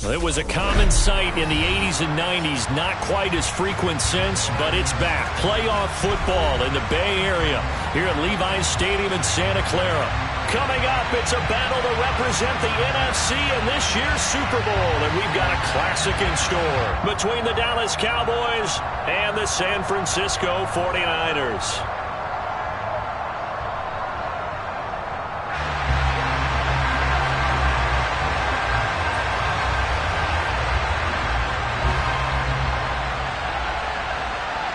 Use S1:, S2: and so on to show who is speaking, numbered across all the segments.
S1: It was a common sight in the 80s and 90s, not quite as frequent since, but it's back. Playoff football in the Bay Area here at Levi's Stadium in Santa Clara. Coming up, it's a battle to represent the NFC in this year's Super Bowl, and we've got a classic in store between the Dallas Cowboys and the San Francisco 49ers.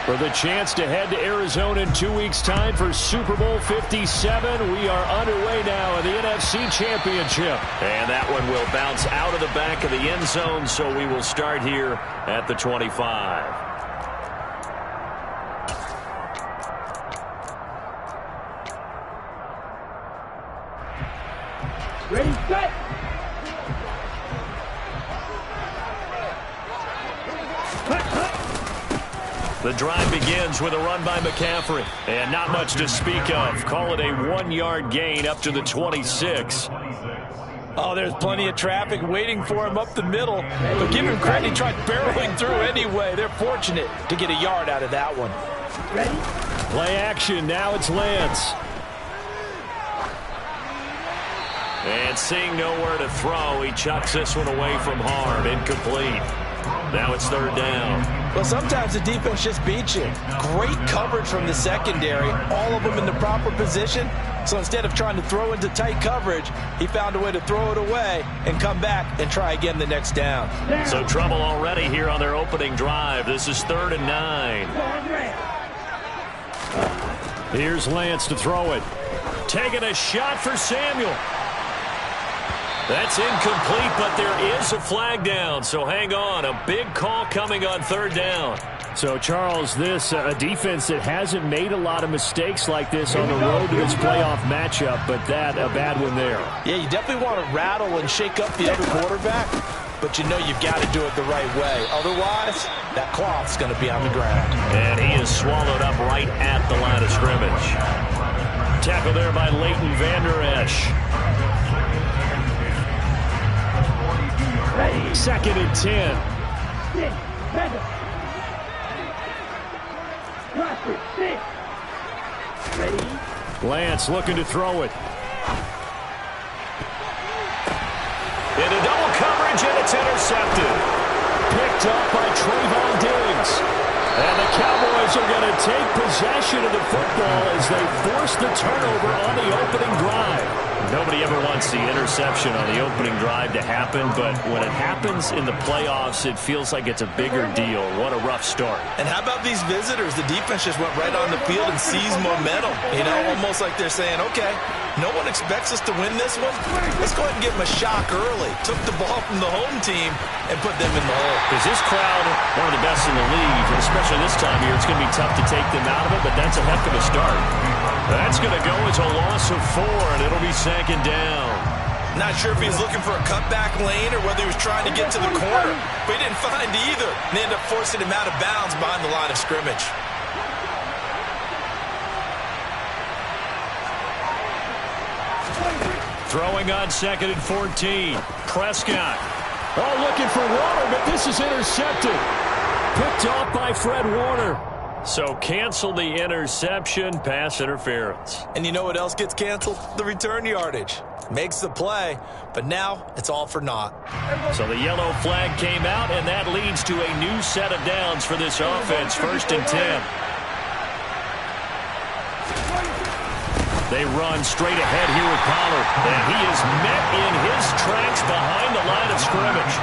S1: For the chance to head to Arizona in 2 weeks' time for Super Bowl 57, we are underway now in the NFC Championship. And that one will bounce out of the back of the end zone, so we will start here at the 25.
S2: Ready, set!
S1: The drive begins with a run by McCaffrey. And not much to speak of. Call it a 1-yard gain up to the 26.
S3: Oh, there's plenty of traffic waiting for him up the middle. But give him credit, he tried barreling through anyway. They're fortunate to get a yard out of that one.
S2: Ready?
S1: Play action. Now it's Lance. And seeing nowhere to throw, he chucks this one away from harm. Incomplete. Now it's third down.
S3: Well, sometimes the defense just beats you. Great coverage from the secondary, all of them in the proper position. So instead of trying to throw into tight coverage, he found a way to throw it away and come back and try again the next down.
S1: So trouble already here on their opening drive. This is 3rd and 9. Here's Lance to throw it. Taking a shot for Samuel. That's incomplete, but there is a flag down, so hang on. A big call coming on 3rd down. So, Charles, this a defense that hasn't made a lot of mistakes like this on the road to this playoff matchup, but that a bad one there.
S3: Yeah, you definitely want to rattle and shake up the other quarterback, but you know you've got to do it the right way. Otherwise, that cloth's going to be on the ground.
S1: And he is swallowed up right at the line of scrimmage. Tackle there by Leighton Vander Esch. 2nd and 10. Lance looking to throw it. Into double coverage, and it's intercepted. Picked up by Trayvon Diggs. And the Cowboys are going to take possession of the football as they force the turnover on the opening drive. Nobody ever wants the interception on the opening drive to happen, but when it happens in the playoffs, it feels like it's a bigger deal. What a rough start.
S3: And how about these visitors? The defense just went right on the field and seized momentum. You know, almost like they're saying, okay, no one expects us to win this one. Let's go ahead and give them a shock early. Took the ball from the home team and put them in the hole.
S1: Because this crowd, one of the best in the league, and especially this time of year, it's going to be tough to take them out of it, but that's a heck of a start. That's going to go as a loss of 4, and it'll be 2nd down.
S3: Not sure if he was looking for a cutback lane or whether he was trying to get to the corner, but he didn't find either. And they ended up forcing him out of bounds behind the line of scrimmage.
S1: Throwing on 2nd and 14. Prescott. Oh, looking for Warner, but this is intercepted. Picked off by Fred Warner. So cancel the interception, pass interference.
S3: And you know what else gets canceled? The return yardage. Makes the play, but now it's all for naught.
S1: So the yellow flag came out, and that leads to a new set of downs for this offense. 1st and 10. They run straight ahead here with Pollard, and he is met in his tracks behind the line of scrimmage.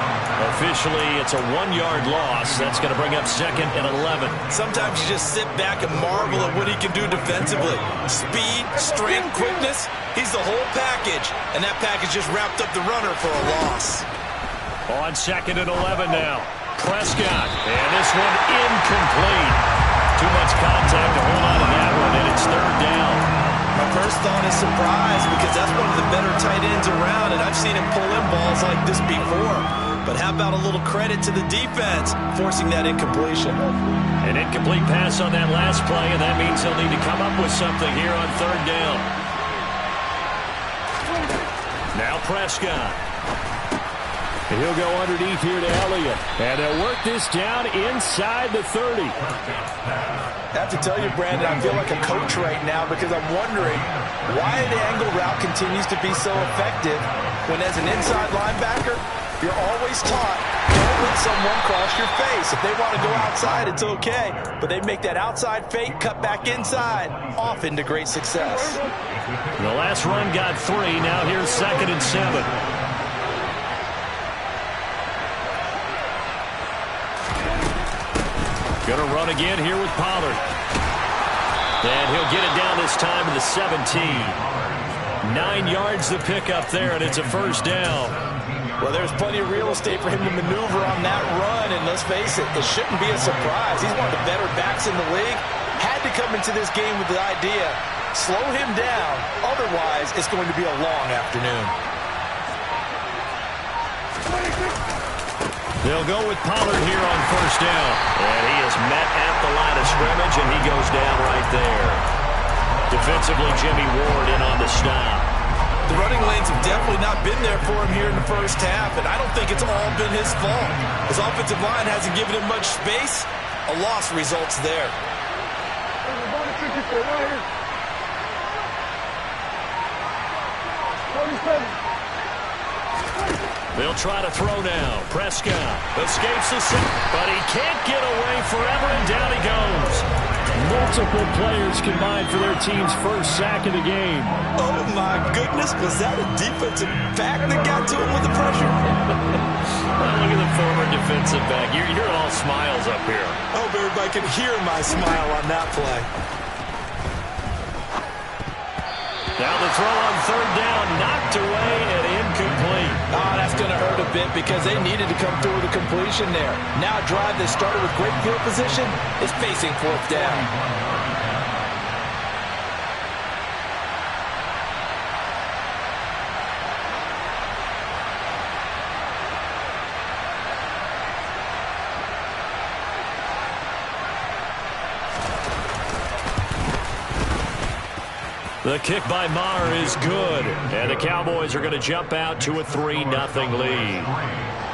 S1: Officially, it's a 1-yard loss. That's going to bring up 2nd and 11.
S3: Sometimes you just sit back and marvel at what he can do defensively. Speed, strength, quickness, he's the whole package, and that package just wrapped up the runner for a loss.
S1: On 2nd and 11 now. Prescott, and this one incomplete. Too much contact to hold on to that one, and it's 3rd down.
S3: My first thought is surprise because that's one of the better tight ends around, and I've seen him pull in balls like this before. But how about a little credit to the defense forcing that incompletion?
S1: An incomplete pass on that last play, and that means he'll need to come up with something here on 3rd down. Now Prescott. He'll go underneath here to Elliott. And they'll work this down inside the 30.
S3: I have to tell you, Brandon, I feel like a coach right now because I'm wondering why the angle route continues to be so effective when as an inside linebacker, you're always taught, don't let someone cross your face. If they want to go outside, it's okay. But they make that outside fake, cut back inside, off into great success.
S1: The last run got 3. Now here's 2nd and 7. Going to run again here with Pollard. And he'll get it down this time to the 17. 9 yards the pickup there, and it's a first down.
S3: Well, there's plenty of real estate for him to maneuver on that run, and let's face it, it shouldn't be a surprise. He's one of the better backs in the league. Had to come into this game with the idea, slow him down, otherwise it's going to be a long afternoon.
S1: They'll go with Pollard here on first down. And he is met at the line of scrimmage, and he goes down right there. Defensively, Jimmy Ward in on the stop.
S3: The running lanes have definitely not been there for him here in the first half, and I don't think it's all been his fault. His offensive line hasn't given him much space. A loss results there.
S1: They'll try to throw now. Prescott escapes the sack, but he can't get away forever, and down he goes. Multiple players combined for their team's first sack of the game.
S3: Oh, my goodness. Was that a defensive back that got to him with the pressure?
S1: Well, look at the former defensive back. You're all smiles up here.
S3: I hope everybody can hear my smile on that play.
S1: Now the throw on third down, knocked away and incomplete.
S3: Oh, that's going to hurt a bit because they needed to come through with a completion there. Now a drive that started with great field position is facing fourth down.
S1: The kick by Maher is good, and the Cowboys are going to jump out to a 3-0 lead.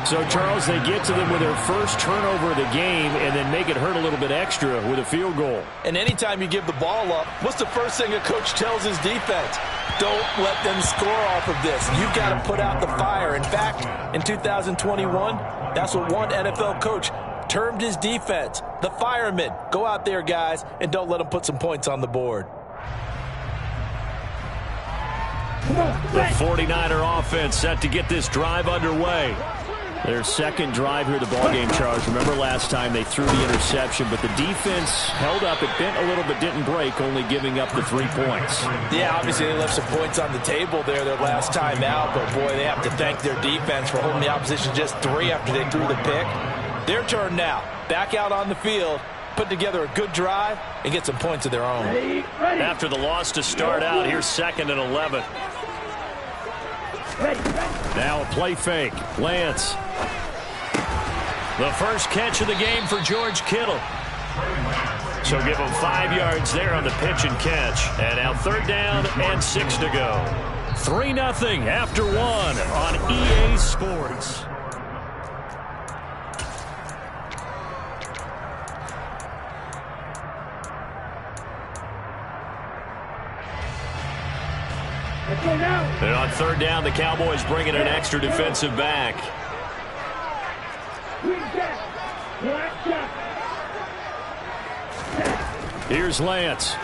S1: So, Charles, they get to them with their first turnover of the game and then make it hurt a little bit extra with a field goal.
S3: And anytime you give the ball up, what's the first thing a coach tells his defense? Don't let them score off of this. You've got to put out the fire. In fact, in 2021, that's what one NFL coach termed his defense, the firemen. Go out there, guys, and don't let them put some points on the board.
S1: The 49er offense set to get this drive underway. Their second drive here, the ballgame, Charles. Remember last time they threw the interception, but the defense held up. It bent a little but didn't break, only giving up the 3 points.
S3: Yeah, obviously they left some points on the table there their last time out, but boy, they have to thank their defense for holding the opposition just 3 after they threw the pick. Their turn now. Back out on the field, put together a good drive, and get some points of their own.
S1: After the loss to start out, here's 2nd and 11. Now a play fake. Lance. The first catch of the game for George Kittle. So give him 5 yards there on the pitch and catch. And now third down and 6 to go. 3-0 after 1 on EA Sports. And on third down, the Cowboys bring in an extra defensive back. Here's Lance.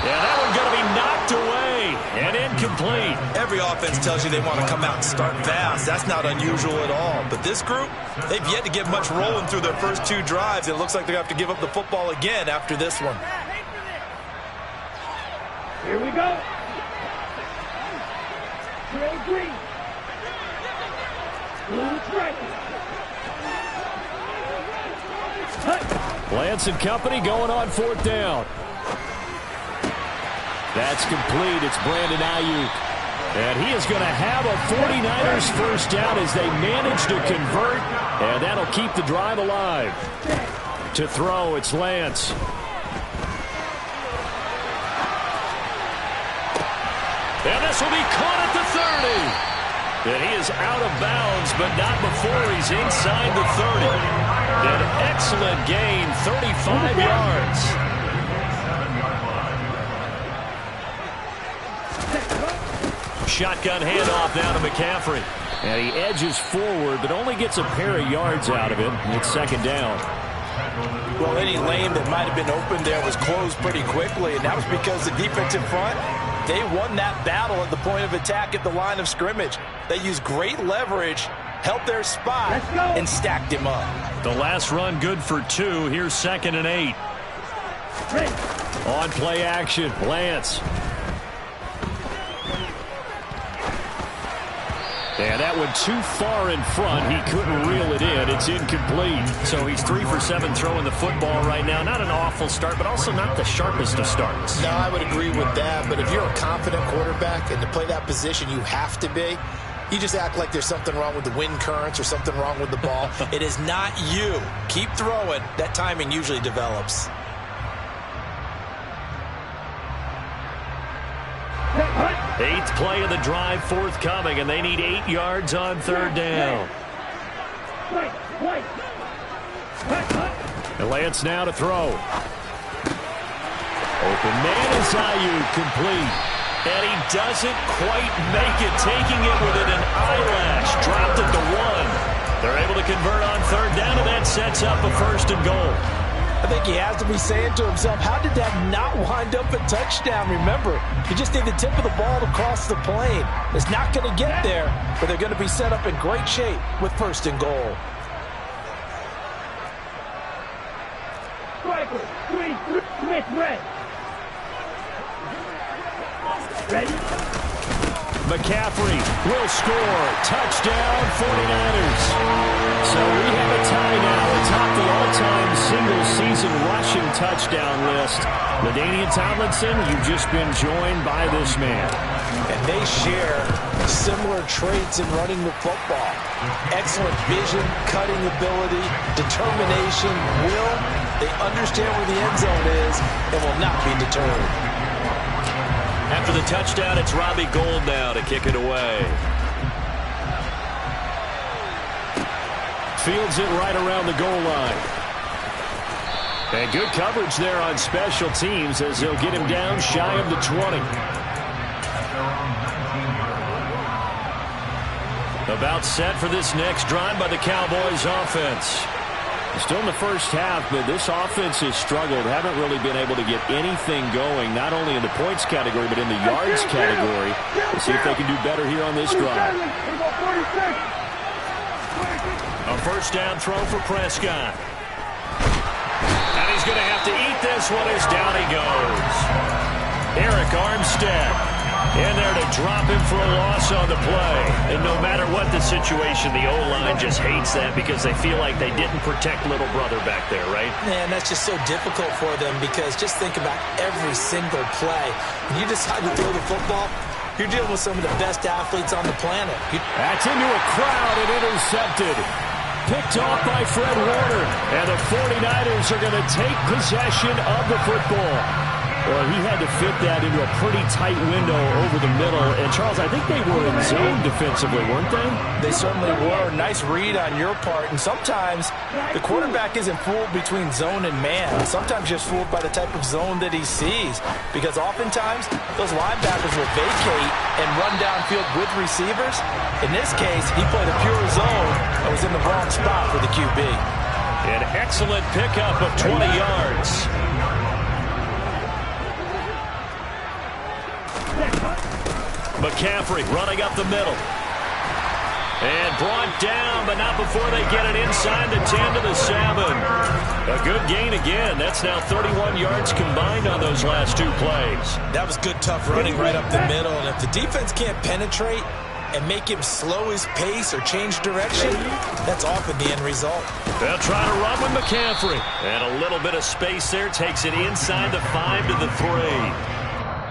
S1: Yeah, that one's going to be knocked away and incomplete.
S3: Every offense tells you they want to come out and start fast. That's not unusual at all. But this group, they've yet to get much rolling through their first 2 drives. It looks like they're going to have to give up the football again after this one.
S2: Here we go. Trey Green.
S1: Lance and company going on fourth down. That's complete. It's Brandon Ayuk. And he is going to have a 49ers first down as they manage to convert. And that'll keep the drive alive. To throw, it's Lance.
S3: 3
S1: And this will be caught at the 30. And he is out of bounds, but not before he's inside the 30. An excellent gain, 35 yards. Shotgun handoff now to McCaffrey. And he edges forward, but only gets a pair of yards out of it. It's second down.
S3: Well, any lane that might have been open there was closed pretty quickly, and that was because the defensive front, they won that battle at the point of attack at the line of scrimmage. They used great leverage, held their spot, and stacked him up.
S1: The last run good for 2. Here's 2nd and 8. On play action, Lance. And that one too far in front. He couldn't reel it in. It's incomplete. So he's 3 for 7 throwing the football right now. Not an awful start, but also not the sharpest of starts.
S4: No, I would agree with that. But if you're a confident quarterback and to play that position, you have to be. You just act like there's something wrong with the wind currents or something wrong with the ball. It is not you. Keep throwing. That timing usually develops.
S1: Eighth play of the drive forthcoming, and they need 8 yards on 3rd down. And Lance now to throw. Open man is Ayuk, complete. And he doesn't quite make it, taking it within an eyelash. Dropped it to 1. They're able to convert on 3rd down, and that sets up a 1st and goal.
S3: I think he has to be saying to himself, how did that not wind up a touchdown? Remember, you just need the tip of the ball to cross the plane. It's not going to get there, but they're going to be set up in great shape with 1st and goal.
S2: Smith, red. Ready?
S1: McCaffrey will score. Touchdown, 49ers. So we have a tie now atop the all-time single-season rushing touchdown list. LaDainian Tomlinson, you've just been joined by this man.
S3: And they share similar traits in running the football. Excellent vision, cutting ability, determination, will. They understand where the end zone is and will not be deterred.
S1: After the touchdown, it's Robbie Gould now to kick it away. Fields it right around the goal line. And good coverage there on special teams as they'll get him down shy of the 20. About set for this next drive by the Cowboys offense. Still in the first half, but this offense has struggled. Haven't really been able to get anything going, not only in the points category, but in the yards category. We'll see if they can do better here on this drive. A 1st down throw for Prescott. And he's going to have to eat this one as down he goes. Eric Armstead in there to drop him for a loss on the play. And no matter what the situation, the O-line just hates that because they feel like they didn't protect little brother back there, right?
S3: Man, that's just so difficult for them because just think about every single play. When you decide to throw the football, you're dealing with some of the best athletes on the planet.
S1: That's into a crowd and intercepted. Picked off by Fred Warner. And the 49ers are going to take possession of the football. Well, he had to fit that into a pretty tight window over the middle. And, Charles, I think they were in zone defensively, weren't they?
S3: They certainly were. Nice read on your part. And sometimes the quarterback isn't fooled between zone and man. Sometimes just fooled by the type of zone that he sees. Because oftentimes, those linebackers will vacate and run downfield with receivers. In this case, he played a pure zone and was in the wrong spot for the QB.
S1: An excellent pickup of 20 yards. McCaffrey running up the middle. And brought down, but not before they get it inside the 10 to the 7. A good gain again. That's now 31 yards combined on those last 2 plays.
S3: That was good, tough running right up the middle. And if the defense can't penetrate and make him slow his pace or change direction, that's often the end result.
S1: They'll try to run with McCaffrey. And a little bit of space there takes it inside the 5 to the 3.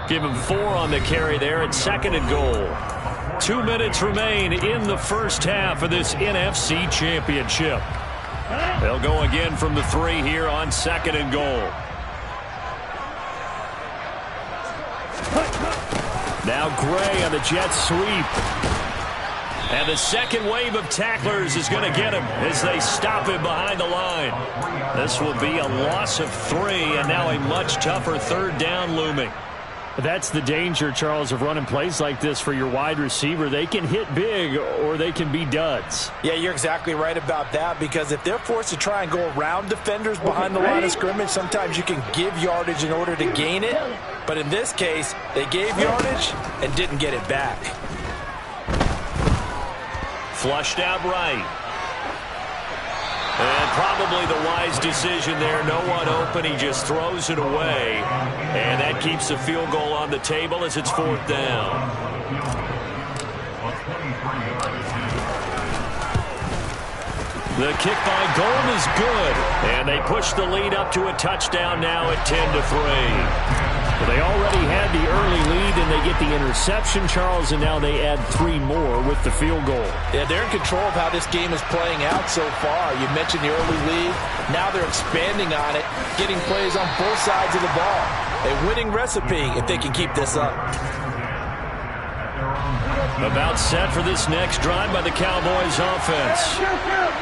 S1: Give him 4 on the carry there at 2nd and goal. 2 minutes remain in the first half of this NFC Championship. They'll go again from the 3 here on 2nd and goal. Now Gray on the jet sweep. And the second wave of tacklers is going to get him as they stop him behind the line. This will be a loss of 3, and now a much tougher third down looming. That's the danger, Charles, of running plays like this for your wide receiver. They can hit big or they can be duds.
S4: Yeah, you're exactly right about that, because if they're forced to try and go around defenders behind the line of scrimmage, sometimes you can give yardage in order to gain it. But in this case, they gave yardage and didn't get it back.
S1: Flushed out right. And probably the wise decision there. No one open. He just throws it away. And that keeps the field goal on the table as it's 4th down. The kick by Gold is good. And they push the lead up to a touchdown now at 10-3. Well, they already had the early lead, and they get the interception, Charles, and now they add 3 more with the field goal.
S4: Yeah, they're in control of how this game is playing out so far. You mentioned the early lead. Now they're expanding on it, getting plays on both sides of the ball. A winning recipe if they can keep this up.
S1: About set for this next drive by the Cowboys offense.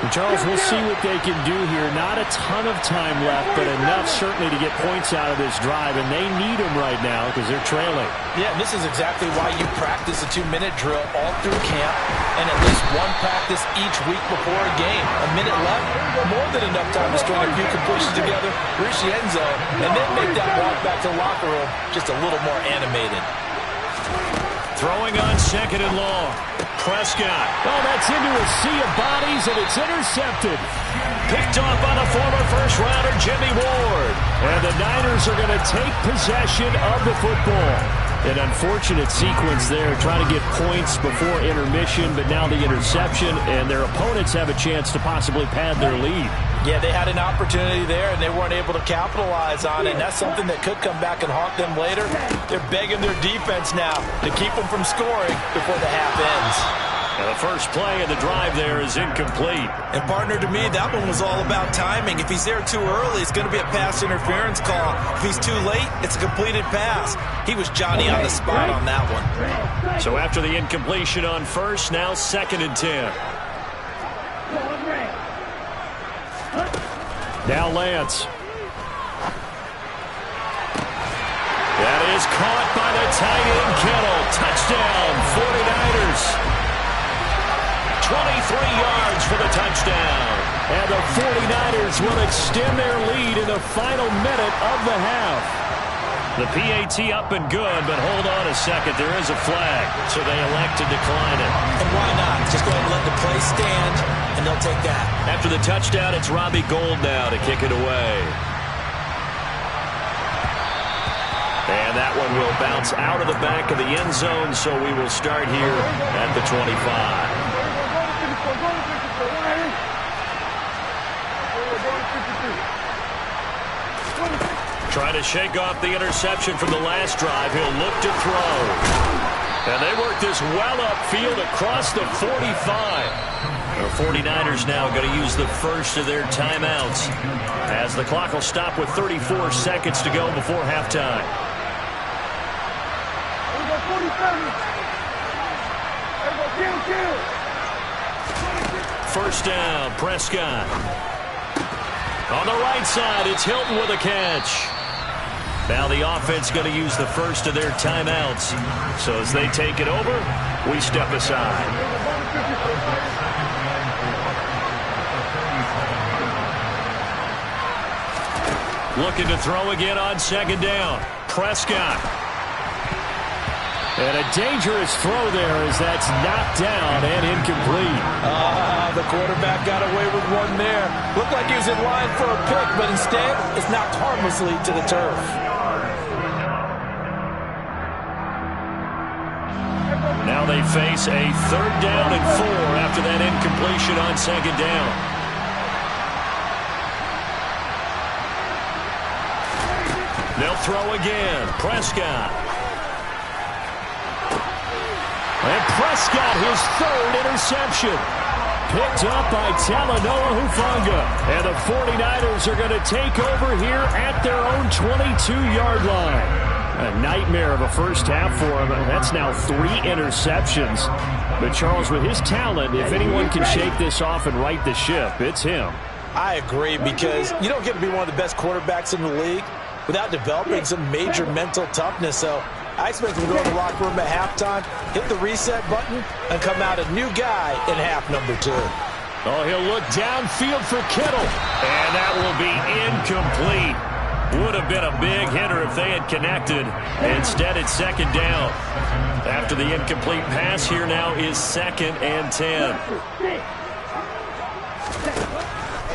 S1: And Charles, we'll see what they can do here. Not a ton of time left, but enough certainly to get points out of this drive, and they need them right now because they're trailing.
S4: Yeah, and this is exactly why you practice a 2-minute drill all through camp and at least one practice each week before a game. A minute left, more than enough time to string a few completions together, reach the end zone, and then make that walk back to the locker room just a little more animated.
S1: Throwing on 2nd and long. Prescott. Oh, that's into a sea of bodies, and it's intercepted. Picked off by the former first-rounder Jimmy Ward. And the Niners are going to take possession of the football. An unfortunate sequence there, trying to get points before intermission, but now the interception, and their opponents have a chance to possibly pad their lead.
S4: Yeah, they had an opportunity there, and they weren't able to capitalize on it, and that's something that could come back and haunt them later. They're begging their defense now to keep them from scoring before the half ends.
S1: And the first play of the drive there is incomplete.
S3: And, partner, to me, that one was all about timing. If he's there too early, it's going to be a pass interference call. If he's too late, it's a completed pass. He was Johnny on the spot on that one.
S1: So after the incompletion on first, now 2nd and 10. Now Lance. That is caught by the tight end Kittle. Touchdown, 49ers. 23 yards for the touchdown. And the 49ers will extend their lead in the final minute of the half. The PAT up and good, but hold on a second. There is a flag, so they elect to decline it.
S4: And why not? Just go ahead and let the play stand, and they'll take that.
S1: After the touchdown, it's Robbie Gould now to kick it away. And that one will bounce out of the back of the end zone, so we will start here at the 25. Trying to shake off the interception from the last drive. He'll look to throw. And they work this well upfield across the 45. The 49ers now going to use the first of their timeouts as the clock will stop with 34 seconds to go before halftime. First down, Prescott. On the right side, it's Hilton with a catch. Now the offense going to use the first of their timeouts. So as they take it over, we step aside. Looking to throw again on 2nd down. Prescott. And a dangerous throw there as that's knocked down and incomplete.
S4: The quarterback got away with one there. Looked like he was in line for a pick, but instead it's knocked harmlessly to the turf.
S1: Now they face a 3rd down and 4 after that incompletion on 2nd down. They'll throw again. Prescott. And Prescott, his 3rd interception. Picked up by Talanoa Hufanga. And the 49ers are going to take over here at their own 22-yard line. A nightmare of a first half for him. That's now 3 interceptions. But Charles, with his talent, if anyone can shake this off and right the ship, it's him.
S4: I agree, because you don't get to be one of the best quarterbacks in the league without developing some major mental toughness. So I expect him to go in the locker room at halftime, hit the reset button, and come out a new guy in half number 2.
S1: Oh, he'll look downfield for Kittle. And that will be incomplete. Would have been a big hitter if they had connected. Instead, it's second down. After the incomplete pass, here now is 2nd and 10.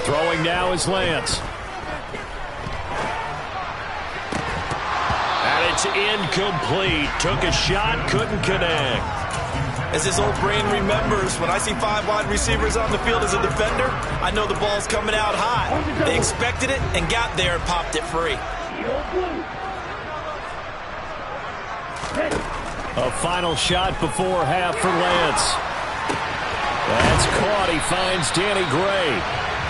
S1: Throwing now is Lance. And it's incomplete. Took a shot, couldn't connect.
S3: As his old brain remembers, when I see 5 wide receivers on the field as a defender, I know the ball's coming out hot. They expected it and got there and popped it free.
S1: A final shot before half for Lance. That's caught. He finds Danny Gray.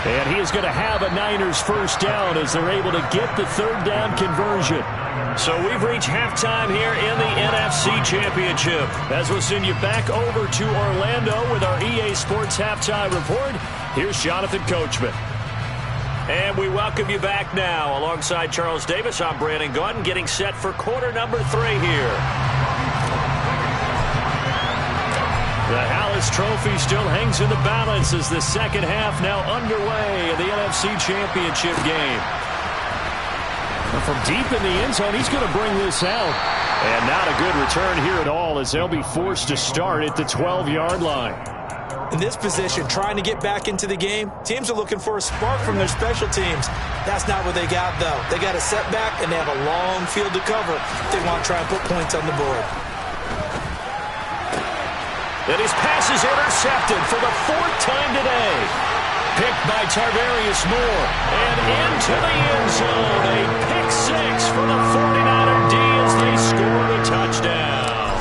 S1: And he is going to have a Niners first down as they're able to get the 3rd down conversion. So we've reached halftime here in the NFC Championship. As we'll send you back over to Orlando with our EA Sports Halftime Report, here's Jonathan Coachman. And we welcome you back now. Alongside Charles Davis, I'm Brandon Gaudin, getting set for quarter number 3 here. The Hallis Trophy still hangs in the balance as the second half now underway in the NFC Championship game. From deep in the end zone, he's going to bring this out. And not a good return here at all as they'll be forced to start at the 12-yard line.
S4: In this position, trying to get back into the game, teams are looking for a spark from their special teams. That's not what they got, though. They got a setback, and they have a long field to cover if they want to try and put points on the board.
S1: And his pass is intercepted for the 4th time today. Picked by Tarvarius Moore. And into the end zone. A pick 6 for the 49er D as they score a touchdown.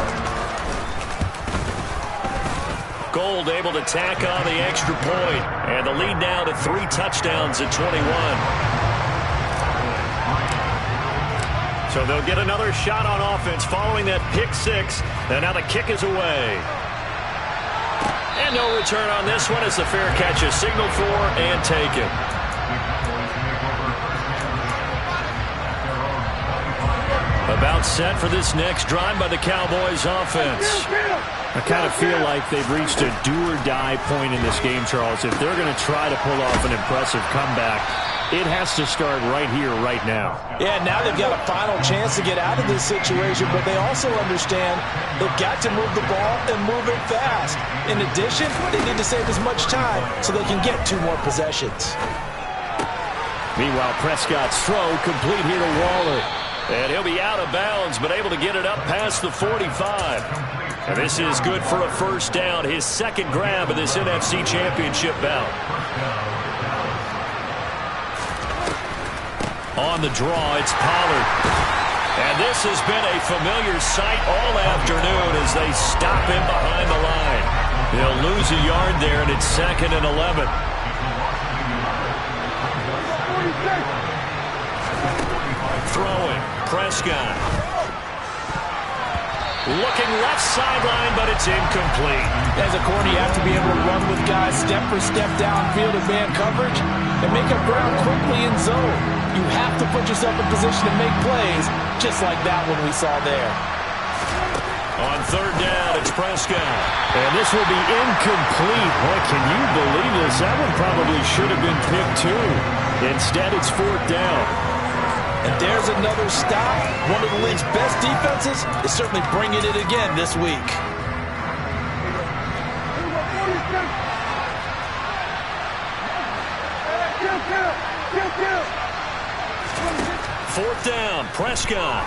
S1: Gold able to tack on the extra point. And the lead now to 3 touchdowns at 21. So they'll get another shot on offense following that pick 6. And now the kick is away. And no return on this one as the fair catch is signaled for and taken. About set for this next drive by the Cowboys offense. I kind of feel like they've reached a do-or-die point in this game, Charles. If they're going to try to pull off an impressive comeback, it has to start right here, right now.
S4: Yeah, now they've got a final chance to get out of this situation, but they also understand they've got to move the ball and move it fast. In addition, they need to save as much time so they can get 2 more possessions.
S1: Meanwhile, Prescott's throw complete here to Waller. And he'll be out of bounds, but able to get it up past the 45. And this is good for a first down, his 2nd grab of this NFC Championship bout. On the draw, it's Pollard. And this has been a familiar sight all afternoon as they stop him behind the line. They'll lose a yard there, and it's 2nd and 11. Throwing, Prescott. Looking left sideline, but it's incomplete.
S4: As a corner, you have to be able to run with guys step for step downfield in man coverage and make up ground quickly in zone. You have to put yourself in position to make plays, just like that one we saw there.
S1: On 3rd down, it's Prescott. And this will be incomplete. Boy, can you believe this? That one probably should have been picked too. Instead, it's 4th down.
S4: And there's another stop. One of the league's best defenses is certainly bringing it again this week.
S1: Fourth down, Prescott.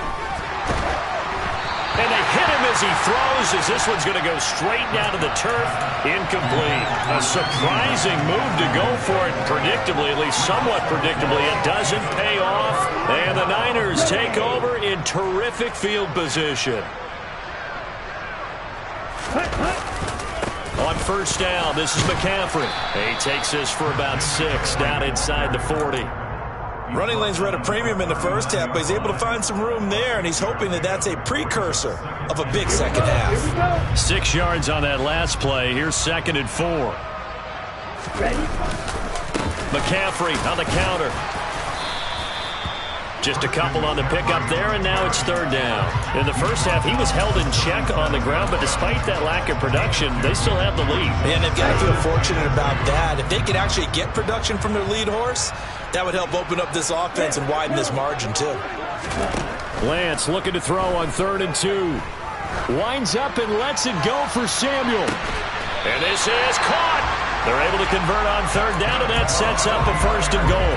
S1: And they hit him as he throws, as this one's going to go straight down to the turf. Incomplete. A surprising move to go for it predictably, at least somewhat predictably. It doesn't pay off. And the Niners take over in terrific field position. On first down, this is McCaffrey. He takes this for about 6 down inside the 40.
S3: Running lanes were at a premium in the first half, but he's able to find some room there, and he's hoping that that's a precursor of a big second half.
S1: 6 yards on that last play. Here's 2nd and 4.
S2: Ready?
S1: McCaffrey on the counter. Just a couple on the pickup there, and now it's 3rd down. In the first half, he was held in check on the ground, but despite that lack of production, they still have the lead.
S3: And they've got to feel fortunate about that. If they could actually get production from their lead horse, that would help open up this offense and widen this margin, too.
S1: Lance looking to throw on 3rd and 2. Winds up and lets it go for Samuel. And this is caught. They're able to convert on 3rd down, and that sets up a 1st and goal.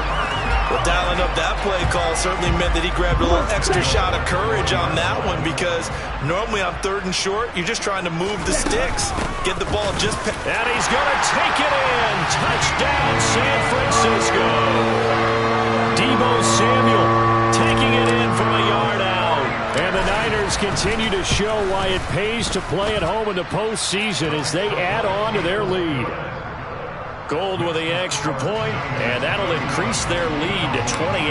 S3: Well, dialing up that play call certainly meant that he grabbed a little extra shot of courage on that one, because normally on 3rd and short, you're just trying to move the sticks, get the ball just...
S1: And he's going to take it in. Touchdown, San Francisco. Deebo Samuel taking it in from a yard out. And the Niners continue to show why it pays to play at home in the postseason as they add on to their lead. Gold with the extra point, and that'll increase their lead to 28.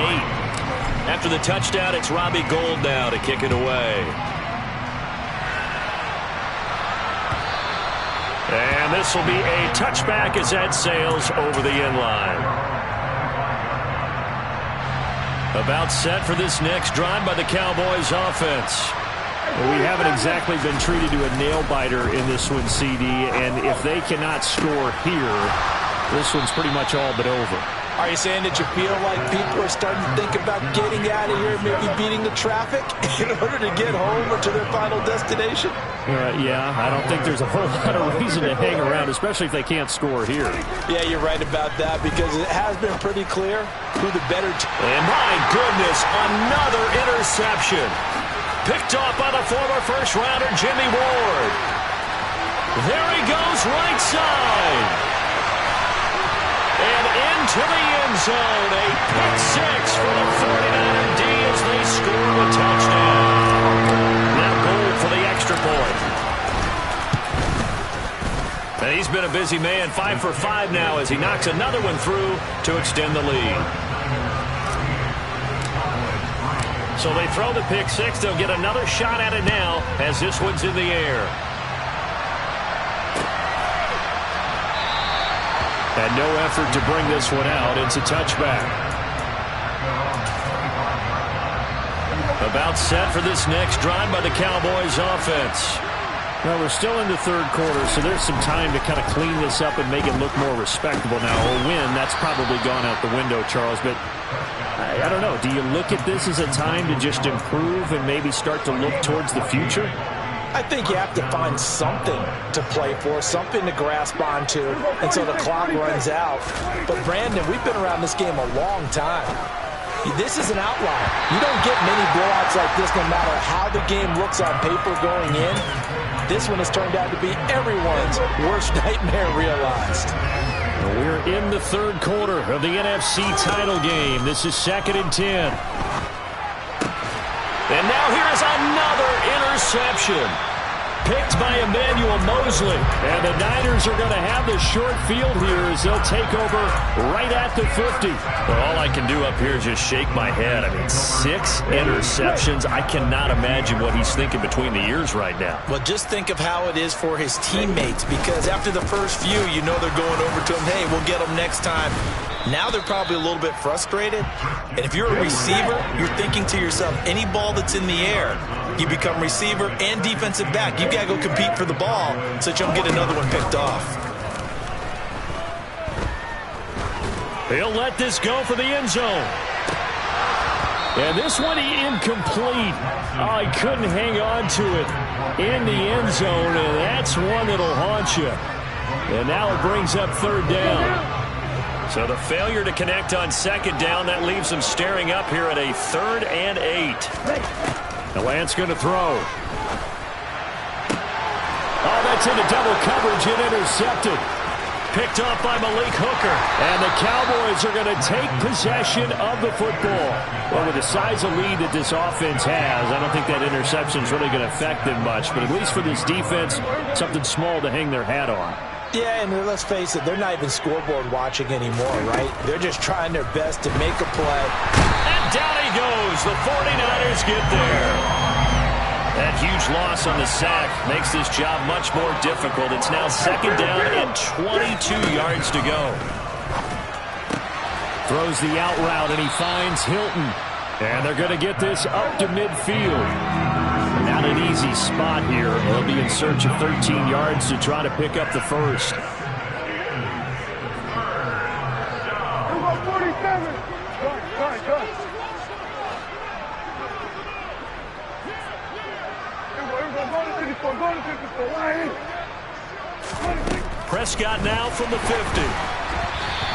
S1: After the touchdown, it's Robbie Gould now to kick it away. And this will be a touchback as that sails over the end line. About set for this next drive by the Cowboys offense. We haven't exactly been treated to a nail-biter in this one, CD, and if they cannot score here, this one's pretty much all but over.
S4: Are you saying that you feel like people are starting to think about getting out of here, maybe beating the traffic in order to get home or to their final destination?
S1: Yeah, I don't think there's a whole lot of reason to hang around, especially if they can't score here.
S4: Yeah, you're right about that, because it has been pretty clear who the better...
S1: And my goodness, another interception. Picked off by the former first-rounder Jimmy Ward. There he goes, right side. And into the end zone, a pick 6 for the 49er D as they score a touchdown. Now goal for the extra point. And he's been a busy man, 5 for 5 now as he knocks another one through to extend the lead. So they throw the pick 6. They'll get another shot at it now as this one's in the air. And no effort to bring this one out. It's a touchback. About set for this next drive by the Cowboys offense. Well, we're still in the 3rd quarter, so there's some time to kind of clean this up and make it look more respectable. Now, a win, that's probably gone out the window, Charles, but I don't know. Do you look at this as a time to just improve and maybe start to look towards the future?
S4: I think you have to find something to play for, something to grasp onto until the clock runs out. But, Brandon, we've been around this game a long time. This is an outlier. You don't get many blowouts like this no matter how the game looks on paper going in. This one has turned out to be everyone's worst nightmare realized.
S1: We're in the 3rd quarter of the NFC title game. This is 2nd and 10. And now here is another interception. Picked by Emmanuel Mosley. And the Niners are going to have the short field here as they'll take over right at the 50. But all I can do up here is just shake my head. I mean, 6 interceptions. I cannot imagine what he's thinking between the ears right now.
S3: Well, just think of how it is for his teammates, because after the first few, you know they're going over to him, hey, we'll get them next time. Now they're probably a little bit frustrated. And if you're a receiver, you're thinking to yourself, any ball that's in the air, you become receiver and defensive back. You've got to go compete for the ball so that you don't get another one picked off.
S1: He'll let this go for the end zone. And this one incomplete. Oh, he couldn't hang on to it in the end zone, and that's one that'll haunt you. And now it brings up 3rd down. So the failure to connect on 2nd down, that leaves them staring up here at a 3rd and 8. Now Lance going to throw. Oh, that's into double coverage and intercepted. Picked off by Malik Hooker. And the Cowboys are going to take possession of the football. Well, with the size of lead that this offense has, I don't think that interception is really going to affect them much. But at least for this defense, something small to hang their hat on.
S4: Yeah, and let's face it, they're not even scoreboard watching anymore, right? They're just trying their best to make a play.
S1: And down he goes. The 49ers get there. That huge loss on the sack makes this job much more difficult. It's now second down and 22 yards to go. Throws the out route, and he finds Hilton. And they're going to get this up to midfield. Not an easy spot here. They'll be in search of 13 yards to try to pick up the first. Prescott now from the 50.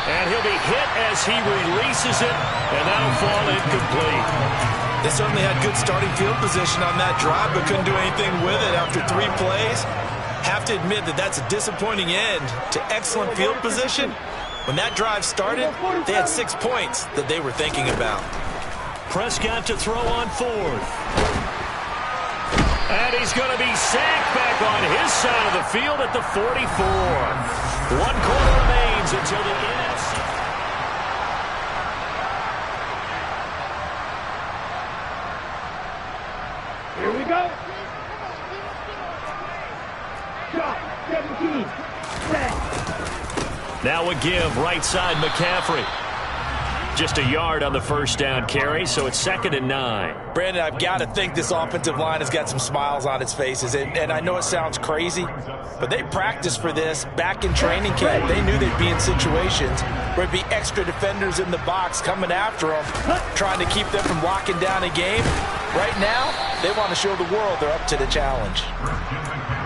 S1: And he'll be hit as he releases it, and that'll fall incomplete.
S3: They certainly had good starting field position on that drive, but couldn't do anything with it after 3 plays. Have to admit that that's a disappointing end to excellent field position. When that drive started, they had 6 points that they were thinking about.
S1: Prescott to throw on 4th. And he's going to be sacked back on his side of the field at the 44. 1 quarter remains until the NFC.
S2: Here we go. Shot 17. Set.
S1: Now a give right side McCaffrey. Just a yard on the first down carry, so it's 2nd and 9.
S4: Brandon, I've got to think this offensive line has got some smiles on its faces. And I know it sounds crazy, but they practiced for this back in training camp. They knew they'd be in situations where it'd be extra defenders in the box coming after them, trying to keep them from locking down a game. Right now, they want to show the world they're up to the challenge.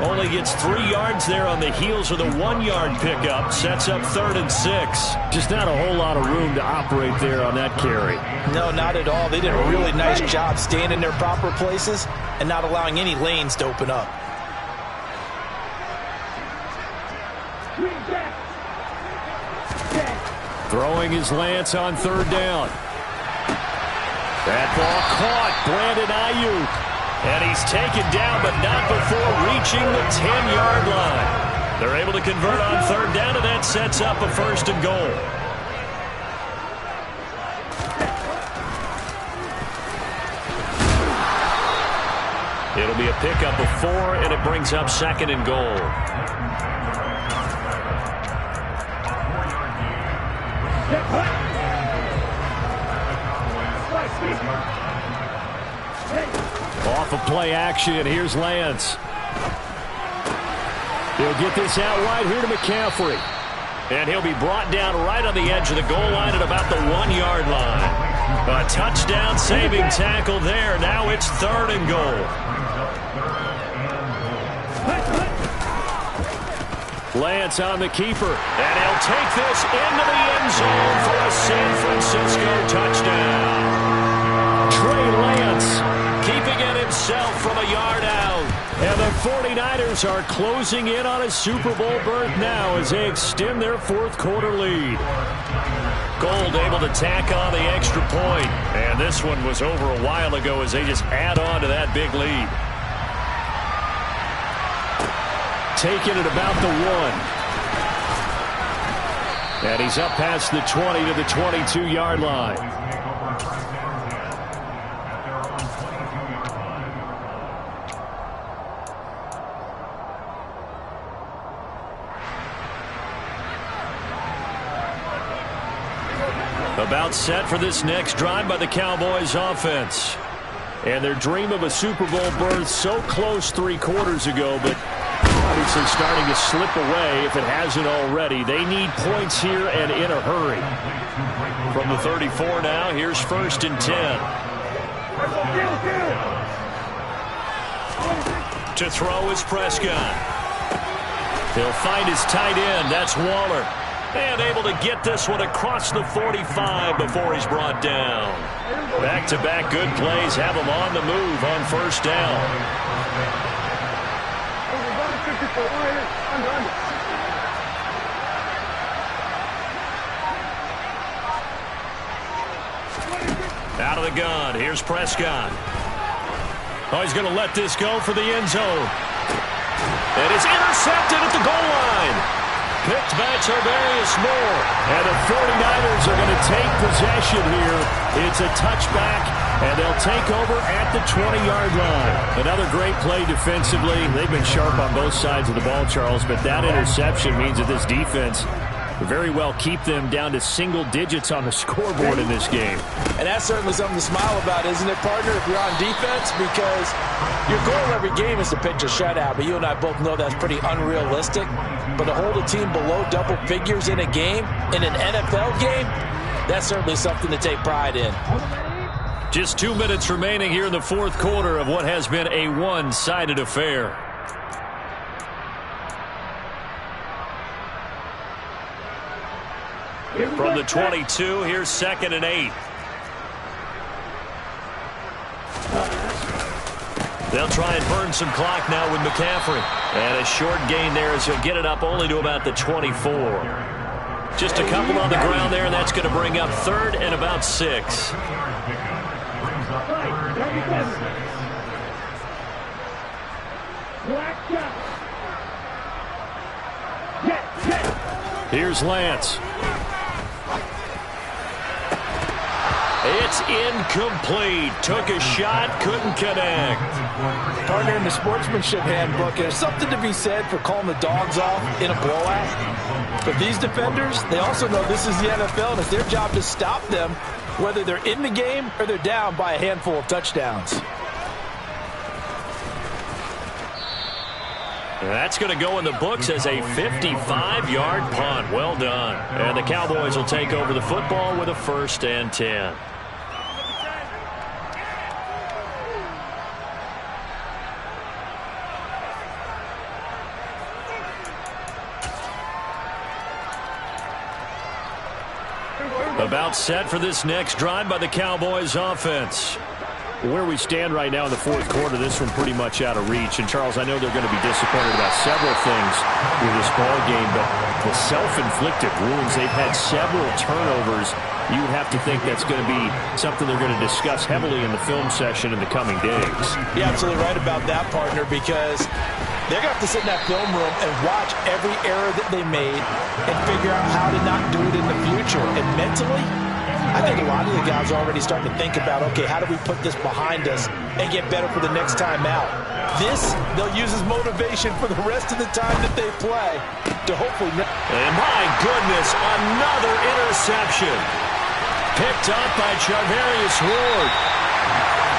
S1: Only gets 3 yards there on the heels of the 1-yard pickup. Sets up 3rd and 6. Just not a whole lot of room to operate there on that carry.
S4: No, not at all. They did a really nice job staying in their proper places and not allowing any lanes to open up.
S1: Throwing his Lance on 3rd down. That ball caught. Brandon Ayuk. And he's taken down, but not before reaching the 10-yard line. They're able to convert on 3rd down, and that sets up a 1st and goal. It'll be a pickup of 4, and it brings up 2nd and goal. Off of play action, here's Lance. He'll get this out wide here to McCaffrey. And he'll be brought down right on the edge of the goal line at about the 1-yard line. A touchdown-saving tackle there. Now it's 3rd and goal. Lance on the keeper. And he'll take this into the end zone for a San Francisco touchdown. Trey Lance keeping it himself from a yard out. And the 49ers are closing in on a Super Bowl berth now as they extend their 4th quarter lead. Gold able to tack on the extra point. And this one was over a while ago as they just add on to that big lead. Taking it about the 1. And he's up past the 20 to the 22-yard line. About set for this next drive by the Cowboys offense. And their dream of a Super Bowl berth so close 3 quarters ago, but obviously starting to slip away if it hasn't already. They need points here and in a hurry. From the 34 now, here's 1st and 10. To throw is Prescott. He'll find his tight end. That's Waller. And able to get this one across the 45 before he's brought down. Back-to-back good plays have him on the move on 1st down. Out of the gun, here's Prescott. Oh, he's going to let this go for the end zone. And it's intercepted at the goal line. Picked by Tarvarius Moore. And the 49ers are going to take possession here. It's a touchback, and they'll take over at the 20-yard line. Another great play defensively. They've been sharp on both sides of the ball, Charles, but that interception means that this defense very well keep them down to single digits on the scoreboard in this game.
S4: And that's certainly something to smile about, isn't it, partner, if you're on defense? Because your goal every game is to pitch a shutout, but you and I both know that's pretty unrealistic. But to hold a team below double figures in a game, in an NFL game, that's certainly something to take pride in.
S1: Just 2 minutes remaining here in the fourth quarter of what has been a one-sided affair. From the 22, here's 2nd and 8. They'll try and burn some clock now with McCaffrey. And a short gain there as he'll get it up only to about the 24. Just a couple on the ground there, and that's going to bring up 3rd and about 6. Here's Lance. It's incomplete. Took a shot, couldn't connect.
S4: Partner, in the sportsmanship handbook, there's something to be said for calling the dogs off in a blowout. But these defenders, they also know this is the NFL, and it's their job to stop them, whether they're in the game or they're down by a handful of touchdowns.
S1: That's going to go in the books as a 55-yard punt. Well done. And the Cowboys will take over the football with a 1st and 10. About set for this next drive by the Cowboys offense. Where we stand right now in the fourth quarter, this one pretty much out of reach. And, Charles, I know they're going to be disappointed about several things with this ball game, but the self-inflicted wounds, they've had several turnovers. You would have to think that's going to be something they're going to discuss heavily in the film session in the coming days.
S4: You're absolutely right about that, partner, because they're going to have to sit in that film room and watch every error that they made and figure out how to not do it in the future. And mentally, I think a lot of the guys are already starting to think about, okay, how do we put this behind us and get better for the next time out? This, they'll use as motivation for the rest of the time that they play to hopefully...
S1: And my goodness, another interception. Picked up by Charvarius Ward.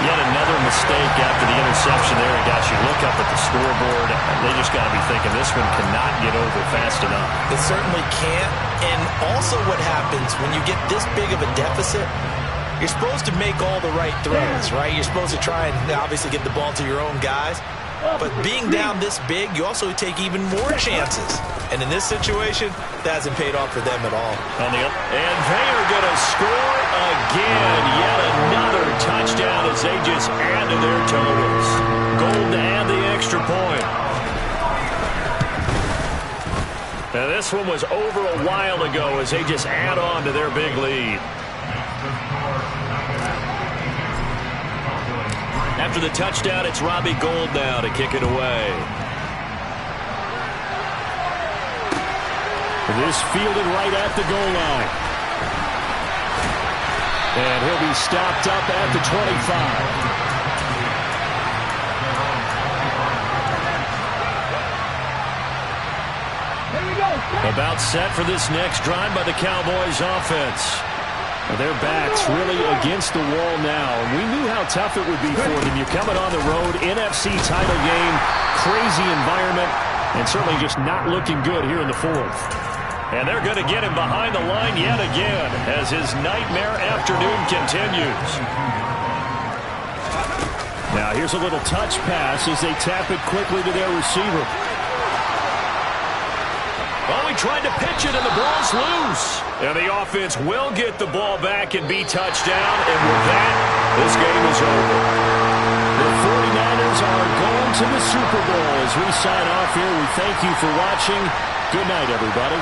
S1: Yet another mistake after the interception there. And gosh, you look up at the scoreboard, they just got to be thinking this one cannot get over fast enough.
S4: It certainly can't. And also what happens when you get this big of a deficit, you're supposed to make all the right throws, right? You're supposed to try and obviously get the ball to your own guys. But being down this big, you also take even more chances. And in this situation, that hasn't paid off for them at all.
S1: And they are going to score again. Yet another touchdown as they just add to their totals. Gold to add the extra point. Now this one was over a while ago as they just add on to their big lead. After the touchdown, it's Robbie Gould now to kick it away. This fielded right at the goal line. And he'll be stopped up at the 25. About set for this next drive by the Cowboys offense. Their backs really against the wall now. We knew how tough it would be for them. You're coming on the road, NFC title game, crazy environment, and certainly just not looking good here in the fourth. And they're going to get him behind the line yet again as his nightmare afternoon continues. Now here's a little touch pass as they tap it quickly to their receiver. Oh, he tried to pitch it, and the ball's loose. And the offense will get the ball back and be touchdown. And with that, this game is over. The 49ers are going to the Super Bowl. As we sign off here, we thank you for watching. Good night, everybody.